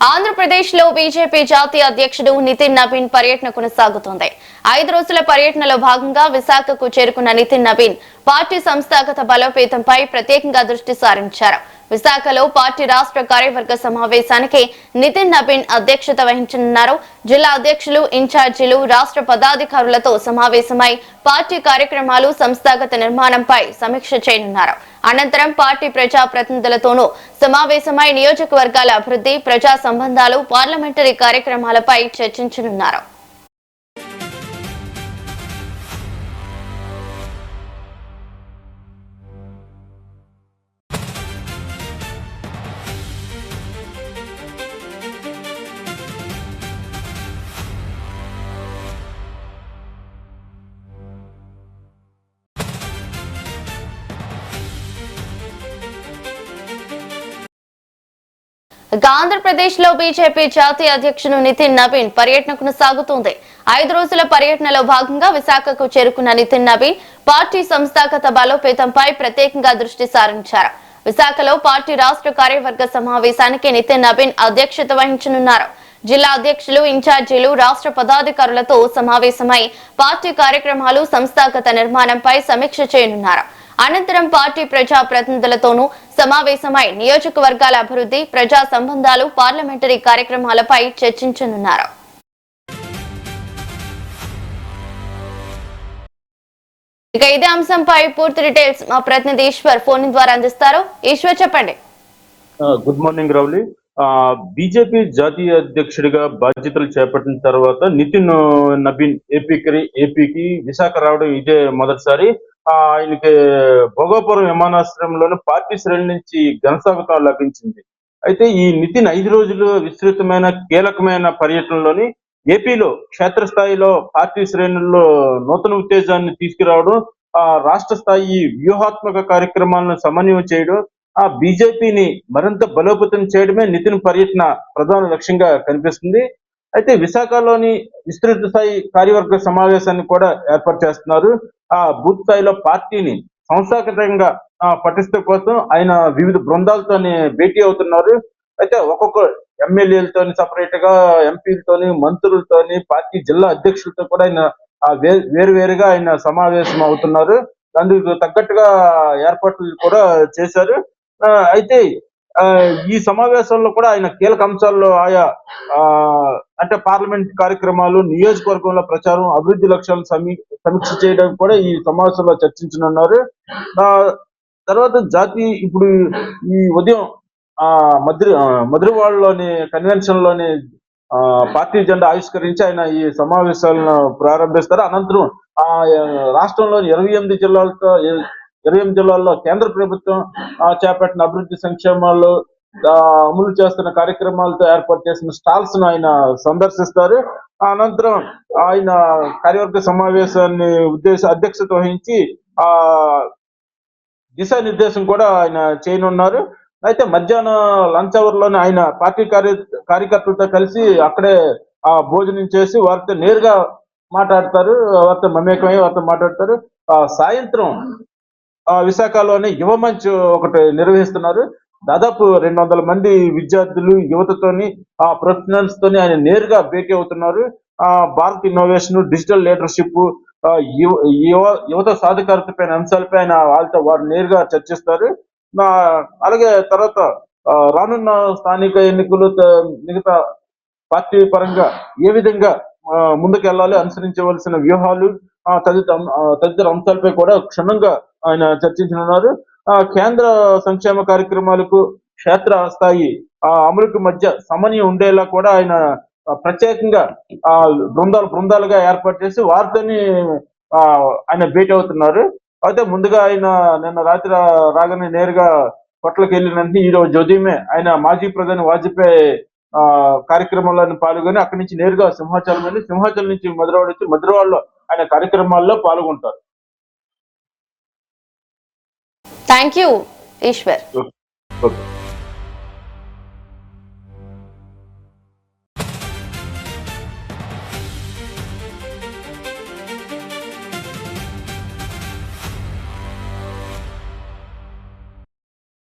ఆంధ్రప్రదేశ్ లో బీజేపీ జాతీయ అధ్యక్షుడు నితిన్ నవీన్ పర్యటన కొనసాగుతోంది. 5 రోజుల పర్యటనలో భాగంగా విశాఖకు చేరుకున్న నితిన్ నవీన్ పార్టీ సంస్థాగత బలోపేతంపై ప్రత్యేకంగా దృష్టి సారించారు. విశాఖలో పార్టీ రాష్ట్ర కార్యవర్గ సమావేశానికి నితిన్ నవీన్ అధ్యక్షత వహించనున్నారు. జిల్లా అధ్యక్షులు, ఇన్ఛార్జీలు, రాష్ట్ర పదాధికారులతో సమావేశమై పార్టీ కార్యక్రమాలు, సంస్థాగత నిర్మాణంపై సమీక్ష చేయనున్నారు. అనంతరం పార్టీ ప్రజా ప్రతినిధులతోనూ సమావేశమై నియోజకవర్గాల అభివృద్ధి, ప్రజా సంబంధాలు, పార్లమెంటరీ కార్యక్రమాలపై చర్చించనున్నారు. ఆంధ్రప్రదేశ్ లో బీజేపీ జాతీయ అధ్యక్షుడు నితిన్ నవీన్ పర్యటన కొనసాగుతోంది. 5 రోజుల పర్యటనలో భాగంగా విశాఖకు చేరుకున్న నితిన్ నవీన్ పార్టీ సంస్థాగత బలోపేతంపై ప్రత్యేకంగా దృష్టి సారించారు. విశాఖలో పార్టీ రాష్ట్ర కార్యవర్గ సమావేశానికి నితిన్ నవీన్ అధ్యక్షత వహించనున్నారు. జిల్లా అధ్యక్షులు, ఇన్ఛార్జీలు, రాష్ట్ర పదాధికారులతో సమావేశమై పార్టీ కార్యక్రమాలు, సంస్థాగత నిర్మాణంపై సమీక్ష చేయనున్నారు. అనంతరం పార్టీ ప్రజా ప్రతినిధులతోనూ సమావేశమై నియోజకవర్గాల అభివృద్ధి, ప్రజా సంబంధాలు, పార్లమెంటరీ కార్యక్రమాలపై చర్చించనున్నారు. ఇక ఇదే అంశంపై పూర్తి డీటెయిల్స్ మా ప్రతినిధి ఈశ్వర్ ఫోన్ ద్వారా అందిస్తారు. ఈశ్వర్, చెప్పండి. Good morning రౌలి. బీజేపీ జాతీయ అధ్యక్షుడిగా బాధ్యతలు చేపట్టిన తర్వాత నితిన్ నవీన్ ఏపీకి విశాఖ రావడం ఇదే మొదటిసారి. ఆయనకి భోగాపురం విమానాశ్రయంలోని పార్టీ శ్రేణి నుంచి ఘనస్వాగతం లభించింది. అయితే ఈ నితిన్ 5 రోజులు విస్తృతమైన కీలకమైన పర్యటనలోని ఏపీలో క్షేత్రస్థాయిలో పార్టీ శ్రేణుల్లో నూతన ఉత్తేజాన్ని తీసుకురావడం, రాష్ట్ర స్థాయి వ్యూహాత్మక కార్యక్రమాలను సమన్వయం చేయడం, బీజేపీని మరింత బలోపేతం చేయడమే నితిన్ పర్యటన ప్రధాన లక్ష్యంగా కనిపిస్తుంది. అయితే విశాఖలోని విస్తృత స్థాయి కార్యవర్గ సమావేశాన్ని కూడా ఏర్పాటు చేస్తున్నారు. బూత్ స్థాయిలో పార్టీని సంస్థాగతంగా పటిష్టం కోసం ఆయన వివిధ బృందాలతోని భేటీ అవుతున్నారు. అయితే ఒక్కొక్క ఎమ్మెల్యేలతోని సపరేట్ గా, ఎంపీలతోని, మంత్రులతోని, పార్టీ జిల్లా అధ్యక్షులతో కూడా ఆయన వేరువేరుగా ఆయన సమావేశం అవుతున్నారు. అందుకు తగ్గట్టుగా ఏర్పాట్లు కూడా చేశారు. అయితే ఈ సమావేశంలో కూడా ఆయన కీలక అంశాల్లో ఆయా అంటే పార్లమెంట్ కార్యక్రమాలు, నియోజకవర్గంలో ప్రచారం, అభివృద్ధి లక్ష్యాలను సమీక్ష చేయడం కూడా ఈ సమావేశంలో చర్చించనున్నారు. తర్వాత ఇప్పుడు ఈ ఉదయం మధురవాడలోని కన్వెన్షన్ లోని పార్టీ జెండా ఆవిష్కరించి ఆయన ఈ సమావేశాలను ప్రారంభిస్తారు. అనంతరం రాష్ట్రంలోని 28 జిల్లాల్లో కేంద్ర ప్రభుత్వం చేపట్టిన అభివృద్ధి సంక్షేమాల్లో అమలు చేస్తున్న కార్యక్రమాలతో ఏర్పాటు చేసిన స్టాల్స్ ను ఆయన సందర్శిస్తారు. అనంతరం ఆయన కార్యవర్గ సమావేశాన్ని అధ్యక్షత వహించి దిశానిర్దేశం కూడా ఆయన చేయనున్నారు. అయితే మధ్యాహ్నం లంచ్ అవర్ లోనే ఆయన పార్టీ కార్యకర్తలతో కలిసి అక్కడే భోజనం చేసి వారితో నేరుగా మాట్లాడతారు, వారితో మమేకమై వారితో మాట్లాడతారు. సాయంత్రం విశాఖలోనే యువ మంచ్ ఒకటి నిర్వహిస్తున్నారు. దాదాపు 200 మంది విద్యార్థులు, యువతతోని, ప్రొఫెషనల్స్ తోని ఆయన నేరుగా భేటీ అవుతున్నారు. భారత్ ఇన్నోవేషన్, డిజిటల్ లీడర్షిప్, యువత సాధికారతపైన అంశాలపై ఆయన వారు నేరుగా చర్చిస్తారు. అలాగే తర్వాత రానున్న స్థానిక ఎన్నికలు, మిగతా పార్టీ పరంగా ఏ విధంగా ముందుకెళ్లాలి, అనుసరించవలసిన వ్యూహాలు, తదితర అంశాలపై కూడా క్షుణ్ణంగా ఆయన చర్చించనున్నారు. కేంద్ర సంక్షేమ కార్యక్రమాలకు క్షేత్ర స్థాయి అమలుకు మధ్య సమన్వయం ఉండేలా కూడా ఆయన ప్రత్యేకంగా బృందాలుగా ఏర్పాటు చేసి వారితోని ఆయన భేటీ అవుతున్నారు. అయితే ముందుగా ఆయన నిన్న రాత్రి రాగానే నేరుగా కొట్లకు వెళ్ళినంటే ఈ రోజు ఉదయమే ఆయన మాజీ ప్రధాని వాజ్పేయి కార్యక్రమంలో పాల్గొని అక్కడి నుంచి నేరుగా సింహాచలం నుంచి మధురవాడ వచ్చి మధురవాడలో ఆయన కార్యక్రమాల్లో పాల్గొంటారు. Thank you Ishwar. ఓకే.